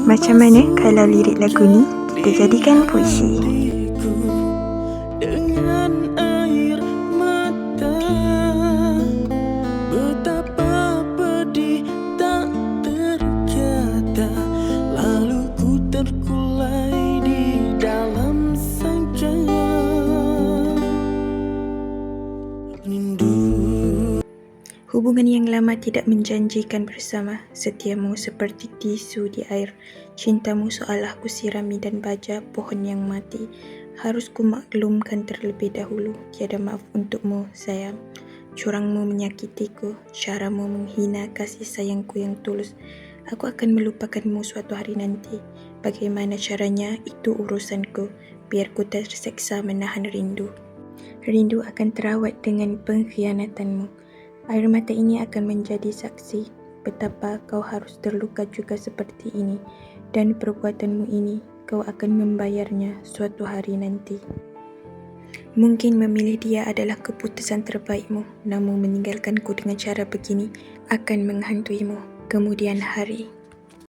Macam mana kalau lirik lagu ni kita jadikan puisi? Dengan air mata, betapa pedih tak terkata, lalu ku terkulai di dalam sangka rindu. Hubungan yang lama tidak menjanjikan bersama, setiamu seperti tisu di air, cintamu seolah ku sirami dan baja pohon yang mati. Harus ku maklumkan terlebih dahulu, tiada maaf untukmu sayang. Curangmu menyakitiku, caramu menghina kasih sayangku yang tulus. Aku akan melupakanmu suatu hari nanti. Bagaimana caranya, itu urusanku, biar ku terseksa menahan rindu. Rindu akan terawat dengan pengkhianatanmu. Air mata ini akan menjadi saksi betapa kau harus terluka juga seperti ini, dan perbuatanmu ini kau akan membayarnya suatu hari nanti. Mungkin memilih dia adalah keputusan terbaikmu, namun meninggalkanku dengan cara begini akan menghantuimu kemudian hari.